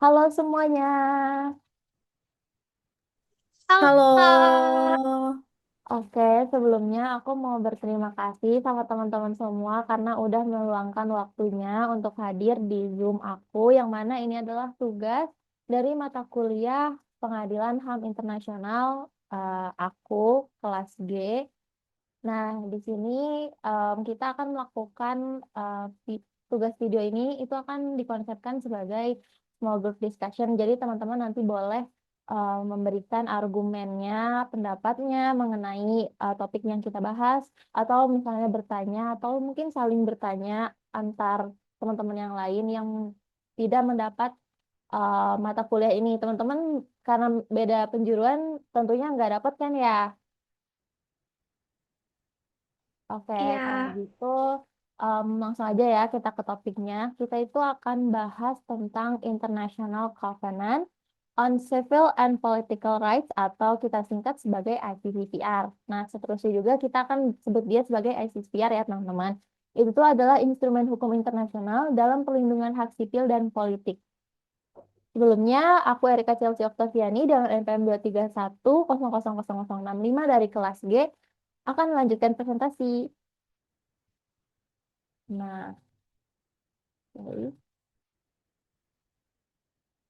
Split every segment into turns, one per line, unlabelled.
Halo semuanya.
Halo,
Halo,
Kak.
Oke, sebelumnya aku mau berterima kasih sama teman-teman semua karena udah meluangkan waktunya untuk hadir di Zoom aku, yang mana ini adalah tugas dari mata kuliah Pengadilan HAM Internasional aku kelas G. Nah, di sini kita akan melakukan tugas video ini itu akan dikonsepkan sebagai small group discussion. Jadi teman-teman nanti boleh memberikan argumennya, pendapatnya mengenai topik yang kita bahas, atau misalnya bertanya, atau mungkin saling bertanya antar teman-teman yang lain yang tidak mendapat mata kuliah ini. Teman-teman karena beda penjuruan tentunya nggak dapat kan ya? Oke, kalau
Iya,
gitu langsung aja ya kita ke topiknya. Kita itu akan bahas tentang International Covenant on Civil and Political Rights atau kita singkat sebagai ICCPR. Nah, seterusnya juga kita akan sebut dia sebagai ICCPR ya teman-teman. Itu tuh adalah instrumen hukum internasional dalam perlindungan hak sipil dan politik. Sebelumnya, aku Erika Chelsea Oktaviani dengan NPM 231000065 dari kelas G akan melanjutkan presentasi. Nah, oke.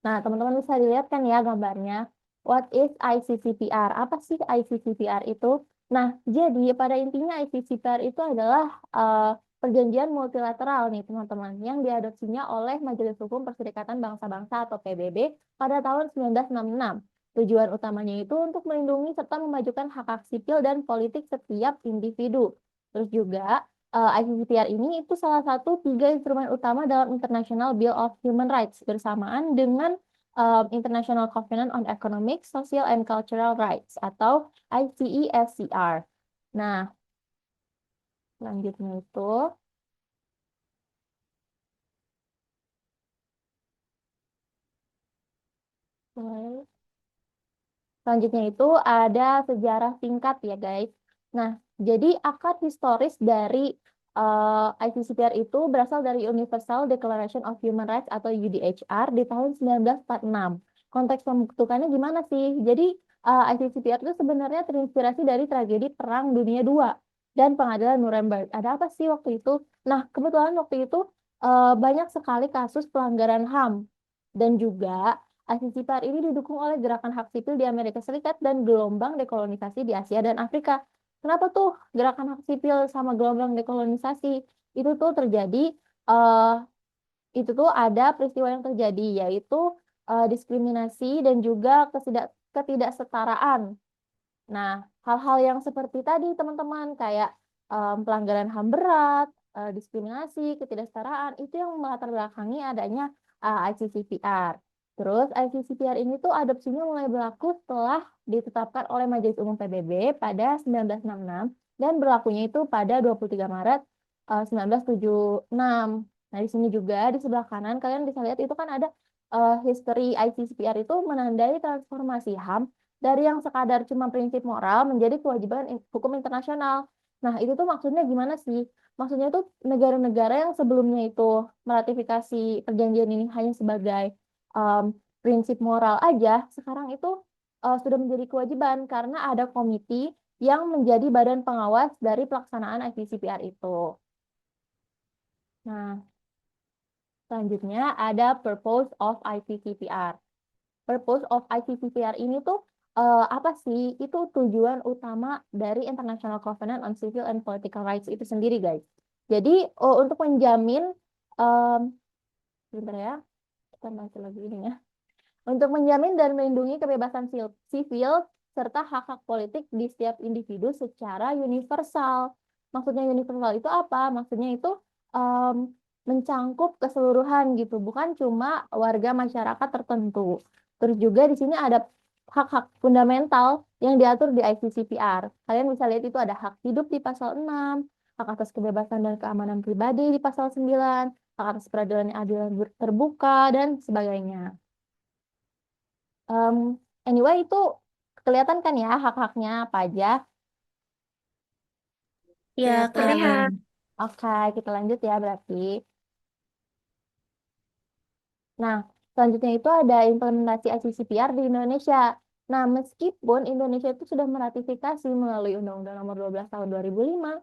Nah, teman-teman bisa dilihat kan ya gambarnya. What is ICCPR? Apa sih ICCPR itu? Nah, jadi pada intinya ICCPR itu adalah perjanjian multilateral nih teman-teman yang diadopsinya oleh Majelis Hukum Perserikatan Bangsa-Bangsa atau PBB pada tahun 1966. Tujuan utamanya itu untuk melindungi serta memajukan hak-hak sipil dan politik setiap individu. Terus juga ICCPR ini itu salah satu tiga instrumen utama dalam International Bill of Human Rights bersamaan dengan International Covenant on Economic, Social, and Cultural Rights atau ICESCR. Nah, selanjutnya itu selanjutnya itu ada sejarah singkat ya guys. Nah, jadi akar historis dari ICCPR itu berasal dari Universal Declaration of Human Rights atau UDHR di tahun 1946. Konteks pembentukannya gimana sih? Jadi ICCPR itu sebenarnya terinspirasi dari tragedi Perang Dunia II dan Pengadilan Nuremberg. Ada apa sih waktu itu? Nah, kebetulan waktu itu banyak sekali kasus pelanggaran HAM dan juga ICCPR ini didukung oleh gerakan hak sipil di Amerika Serikat dan gelombang dekolonisasi di Asia dan Afrika. Kenapa tuh gerakan hak sipil sama gelombang dekolonisasi itu tuh terjadi? eh itu tuh ada peristiwa yang terjadi yaitu diskriminasi dan juga ketidaksetaraan. Nah, hal-hal yang seperti tadi teman-teman kayak pelanggaran HAM berat, diskriminasi, ketidaksetaraan itu yang melatar belakangi adanya ICCPR. Terus ICCPR ini tuh adopsinya mulai berlaku setelah ditetapkan oleh Majelis Umum PBB pada 1966 dan berlakunya itu pada 23 Maret 1976. Nah, di sini juga di sebelah kanan kalian bisa lihat itu kan ada history ICCPR itu menandai transformasi HAM dari yang sekadar cuma prinsip moral menjadi kewajiban hukum internasional. Nah, itu tuh maksudnya gimana sih? Maksudnya tuh negara-negara yang sebelumnya itu meratifikasi perjanjian ini hanya sebagai um, prinsip moral aja, sekarang itu sudah menjadi kewajiban karena ada komite yang menjadi badan pengawas dari pelaksanaan ICCPR itu. Nah, selanjutnya ada purpose of ICCPR. Purpose of ICCPR ini tuh apa sih? Itu tujuan utama dari International Covenant on Civil and Political Rights itu sendiri, guys. Jadi untuk menjamin, um, sebentar ya, kita baca lagi ini ya. Untuk menjamin dan melindungi kebebasan sivil serta hak-hak politik di setiap individu secara universal. Maksudnya universal itu apa? Maksudnya itu em, mencangkup keseluruhan gitu, bukan cuma warga masyarakat tertentu. Terus juga di sini ada hak-hak fundamental yang diatur di ICCPR. Kalian bisa lihat itu ada hak hidup di pasal 6, hak atas kebebasan dan keamanan pribadi di pasal 9, hak atas peradilan yang adil dan terbuka, dan sebagainya. Em, anyway, itu kelihatan kan ya hak-haknya apa aja.
ya
terlihat.
kelihatan.
Oke, kita lanjut ya berarti. Nah, Selanjutnya itu ada implementasi ICCPR di Indonesia. Nah, meskipun Indonesia itu sudah meratifikasi melalui Undang-Undang Nomor 12 Tahun 2005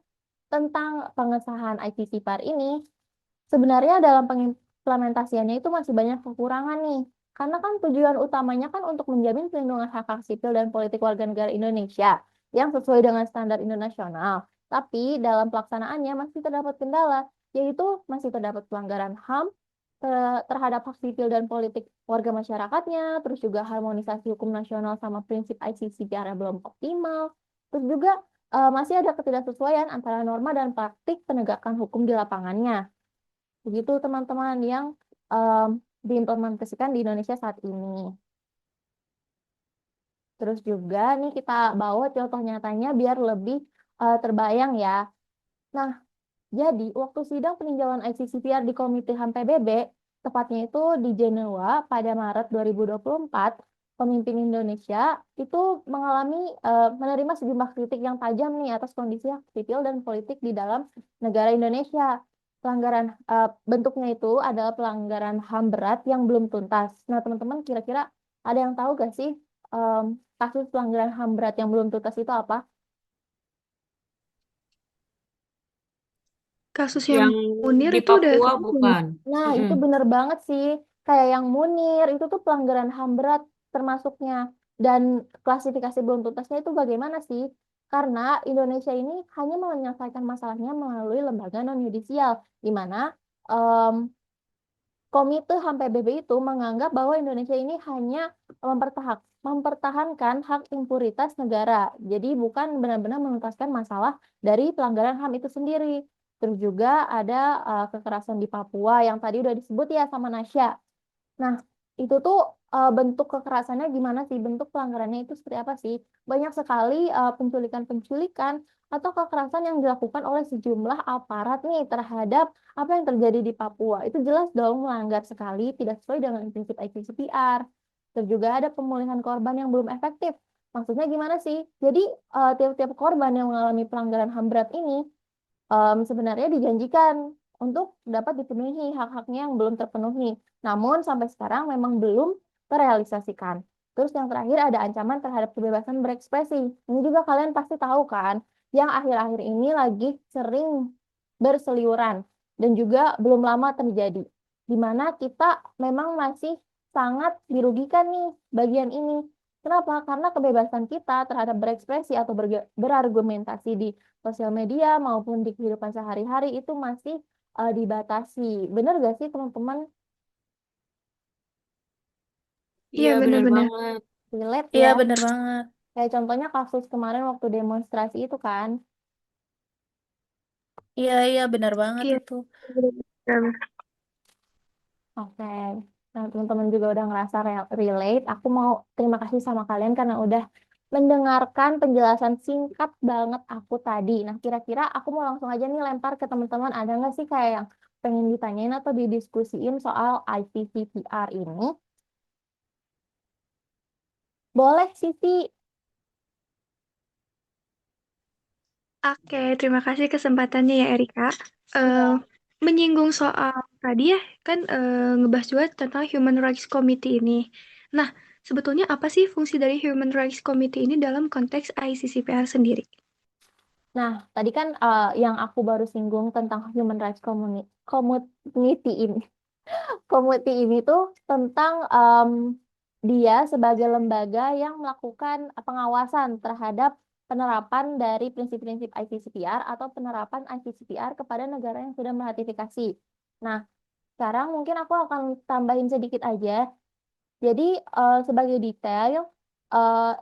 tentang pengesahan ICCPR ini, sebenarnya dalam pengimplementasiannya itu masih banyak kekurangan nih. Karena kan tujuan utamanya kan untuk menjamin pelindungan hak-hak sipil dan politik warga negara Indonesia yang sesuai dengan standar internasional. Tapi dalam pelaksanaannya masih terdapat kendala, yaitu masih terdapat pelanggaran HAM terhadap hak sipil dan politik warga masyarakatnya, terus juga harmonisasi hukum nasional sama prinsip ICCPR yang belum optimal, terus juga masih ada ketidaksesuaian antara norma dan praktik penegakan hukum di lapangannya. Begitu teman-teman yang diimplementasikan di Indonesia saat ini. Terus juga nih kita bawa contoh nyatanya biar lebih terbayang ya. Nah, jadi waktu sidang peninjauan ICCPR di Komite HAM PBB, tepatnya itu di Jenewa pada Maret 2024, pemimpin Indonesia itu menerima sejumlah kritik yang tajam nih atas kondisi hak sipil dan politik di dalam negara Indonesia. Bentuknya itu adalah pelanggaran HAM berat yang belum tuntas. Nah, teman-teman kira-kira ada yang tahu gak sih em, kasus pelanggaran HAM berat yang belum tuntas itu apa?
Kasus yang
Yang
Munir
di
itu udah
Papua
kayaknya belum.
bukan?
Nah,
Mm-mm.
itu bener banget sih. Kayak yang Munir, itu tuh pelanggaran HAM berat termasuknya. Dan klasifikasi belum tuntasnya itu bagaimana sih? Karena Indonesia ini hanya menyelesaikan masalahnya melalui lembaga non-yudisial, di mana em, Komite HAM PBB itu menganggap bahwa Indonesia ini hanya mempertahankan hak impunitas negara. Jadi bukan benar-benar menuntaskan masalah dari pelanggaran HAM itu sendiri. Terus juga ada kekerasan di Papua yang tadi udah disebut ya sama Nasya. Nah, itu tuh bentuk kekerasannya gimana sih? Bentuk pelanggarannya itu seperti apa sih? Banyak sekali penculikan-penculikan atau kekerasan yang dilakukan oleh sejumlah aparat nih terhadap apa yang terjadi di Papua. Itu jelas dong melanggar sekali, tidak sesuai dengan prinsip ICCPR. Terus juga ada pemulihan korban yang belum efektif. Maksudnya gimana sih? Jadi tiap-tiap korban yang mengalami pelanggaran HAM berat ini sebenarnya dijanjikan untuk dapat dipenuhi hak-haknya yang belum terpenuhi. Namun sampai sekarang memang belum terrealisasikan. Terus yang terakhir ada ancaman terhadap kebebasan berekspresi. Ini juga kalian pasti tahu kan, yang akhir-akhir ini lagi sering berseliweran dan juga belum lama terjadi. Di mana kita memang masih sangat dirugikan nih bagian ini. Kenapa? Karena kebebasan kita terhadap berekspresi atau berargumentasi di sosial media maupun di kehidupan sehari-hari itu masih dibatasi. Benar gak sih teman-teman?
Iya,
Iya, benar
benar-benar.
banget.
Relate
Iya,
ya.
bener banget.
Kayak contohnya kasus kemarin waktu demonstrasi itu kan.
Iya, iya, bener banget
Iya,
itu.
benar-benar.
Oke. Nah, teman-teman juga udah ngerasa relate. Aku mau terima kasih sama kalian karena udah mendengarkan penjelasan singkat banget aku tadi. Nah, kira-kira aku mau langsung aja nih lempar ke teman-teman. Ada nggak sih kayak yang pengen ditanyain atau didiskusiin soal ICCPR ini? Boleh, Siti.
Oke, terima kasih kesempatannya ya Erika. Eh,
Iya.
Menyinggung soal tadi ya, kan ngebahas juga tentang Human Rights Committee ini. Nah, sebetulnya apa sih fungsi dari Human Rights Committee ini dalam konteks ICCPR sendiri?
Nah, tadi kan yang aku baru singgung tentang Human Rights Community ini. Committee ini tuh tentang dia sebagai lembaga yang melakukan pengawasan terhadap penerapan dari prinsip-prinsip ICCPR atau penerapan ICCPR kepada negara yang sudah meratifikasi. Nah, sekarang mungkin aku akan tambahin sedikit aja. Jadi sebagai detail eh,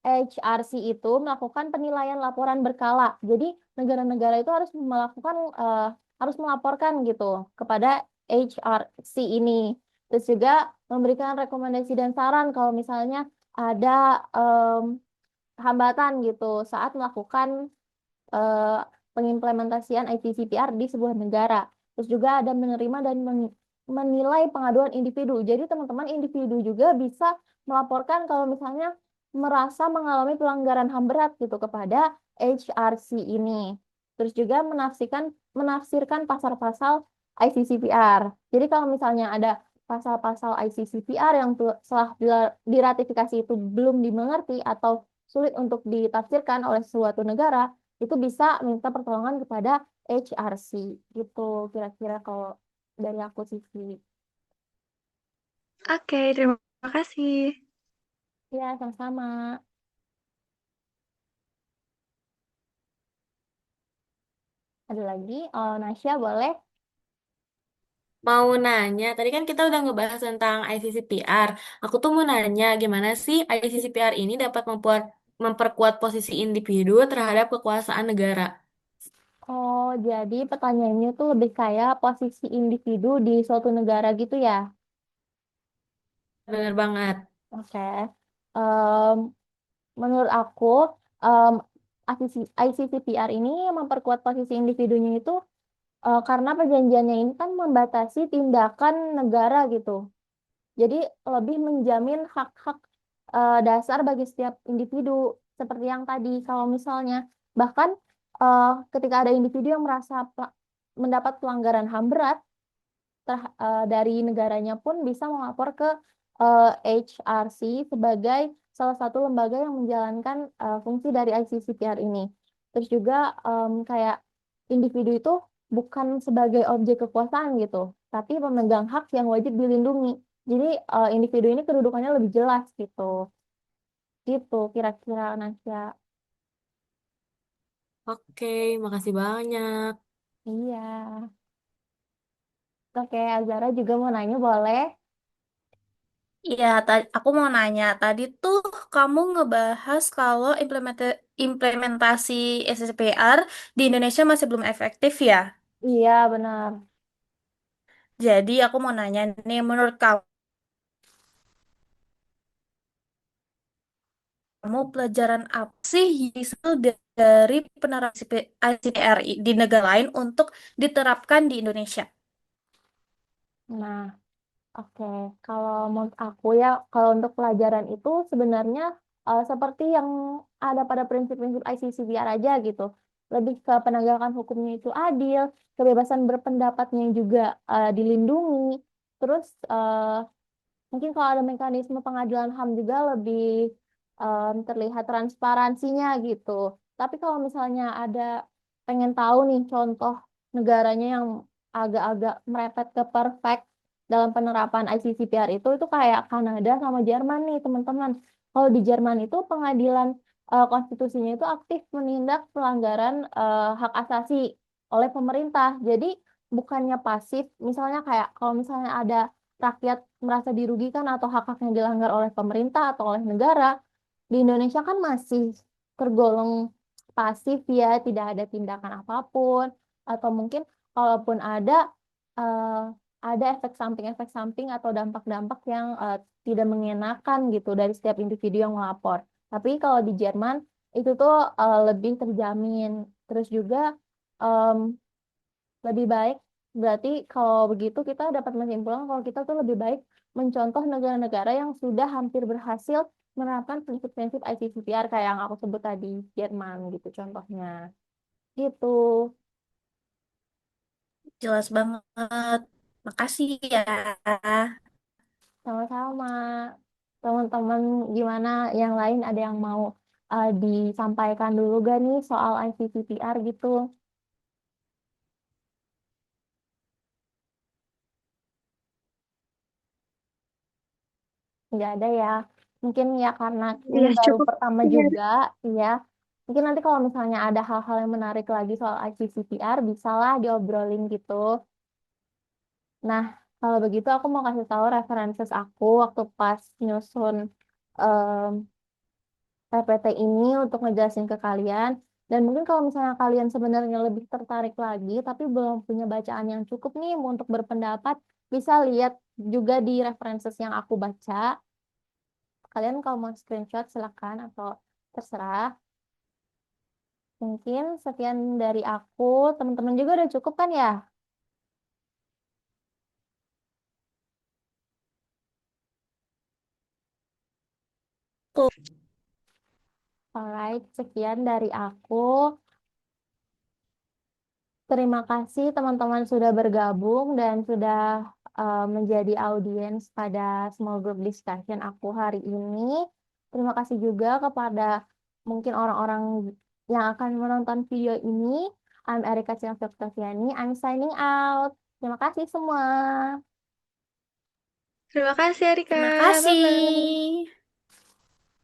HRC itu melakukan penilaian laporan berkala. Jadi negara-negara itu harus melaporkan gitu kepada HRC ini. Terus juga memberikan rekomendasi dan saran kalau misalnya ada hambatan gitu saat melakukan eh, pengimplementasian ICCPR di sebuah negara. Terus juga ada menerima dan menilai pengaduan individu. Jadi teman-teman individu juga bisa melaporkan kalau misalnya merasa mengalami pelanggaran HAM berat gitu kepada HRC ini. Terus juga menafsirkan pasal-pasal ICCPR. Jadi kalau misalnya ada pasal-pasal ICCPR yang telah diratifikasi itu belum dimengerti atau sulit untuk ditafsirkan oleh suatu negara, itu bisa minta pertolongan kepada HRC gitu kira-kira kalau dari aku sih.
Oke, terima kasih.
Ya, sama-sama. Ada lagi? Oh, Nasya boleh?
Mau nanya, tadi kan kita udah ngebahas tentang ICCPR. Aku tuh mau nanya, gimana sih ICCPR ini dapat memperkuat posisi individu terhadap kekuasaan negara?
Oh, jadi pertanyaannya tuh lebih kayak posisi individu di suatu negara gitu ya?
Bener banget.
Oke. Em, Menurut aku, em, ICCPR ini memperkuat posisi individunya itu karena perjanjiannya ini kan membatasi tindakan negara gitu. Jadi lebih menjamin hak-hak dasar bagi setiap individu. Seperti yang tadi, kalau misalnya bahkan eh, ketika ada individu yang merasa mendapat pelanggaran HAM berat, dari negaranya pun bisa melapor ke HRC sebagai salah satu lembaga yang menjalankan fungsi dari ICCPR ini. Terus juga kayak individu itu bukan sebagai objek kekuasaan gitu, tapi pemegang hak yang wajib dilindungi. Jadi individu ini kedudukannya lebih jelas gitu. Gitu kira-kira Nasya.
Oke, makasih banyak.
Iya. Oke, Azara juga mau nanya boleh?
Iya, aku mau nanya. Tadi tuh kamu ngebahas kalau implementasi SSPR di Indonesia masih belum efektif ya.
Iya, benar.
Jadi aku mau nanya nih, menurut kamu pelajaran apa sih yang bisa dari penerapan ICPR di negara lain untuk diterapkan di Indonesia?
Nah, oke, kalau menurut aku ya, kalau untuk pelajaran itu sebenarnya seperti yang ada pada prinsip-prinsip ICCPR aja gitu. Lebih ke penegakan hukumnya itu adil, kebebasan berpendapatnya juga dilindungi. Terus mungkin kalau ada mekanisme pengadilan HAM juga lebih terlihat transparansinya gitu. Tapi kalau misalnya ada pengen tahu nih contoh negaranya yang agak-agak merepet ke perfect dalam penerapan ICCPR itu kayak Kanada sama Jerman nih teman-teman. Kalau di Jerman itu pengadilan konstitusinya itu aktif menindak pelanggaran hak asasi oleh pemerintah. Jadi bukannya pasif, misalnya kayak kalau misalnya ada rakyat merasa dirugikan atau hak-haknya dilanggar oleh pemerintah atau oleh negara, di Indonesia kan masih tergolong pasif ya, tidak ada tindakan apapun, atau mungkin kalaupun eh, ada efek samping atau dampak-dampak yang tidak mengenakan gitu dari setiap individu yang melapor. Tapi kalau di Jerman itu tuh lebih terjamin. Terus juga em, lebih baik, berarti kalau begitu kita dapat menyimpulkan kalau kita tuh lebih baik mencontoh negara-negara yang sudah hampir berhasil menerapkan prinsip-prinsip ICCPR kayak yang aku sebut tadi, Jerman gitu contohnya. Gitu.
Jelas banget. Makasih ya.
Sama-sama. Teman-teman gimana yang lain ada yang mau disampaikan dulu gak nih soal ICCPR gitu? Nggak ada ya. Mungkin ya karena ini
Ya,
baru
cukup.
pertama
Ya.
juga, ya. Mungkin nanti kalau misalnya ada hal-hal yang menarik lagi soal ICCPR, bisalah diobrolin gitu. Nah, kalau begitu aku mau kasih tahu references aku waktu pas nyusun em, PPT ini untuk ngejelasin ke kalian. Dan mungkin kalau misalnya kalian sebenarnya lebih tertarik lagi, tapi belum punya bacaan yang cukup nih untuk berpendapat, bisa lihat juga di references yang aku baca. Kalian kalau mau screenshot silakan atau terserah. Mungkin sekian dari aku. Teman-teman juga udah cukup kan ya? Alright, sekian dari aku. Terima kasih teman-teman sudah bergabung dan sudah menjadi audiens pada small group discussion aku hari ini. Terima kasih juga kepada mungkin orang-orang yang akan menonton video ini. I'm Erika Cina Oktaviani. I'm signing out. Terima kasih semua.
Terima kasih Erika.
Terima
Bye-bye.
kasih.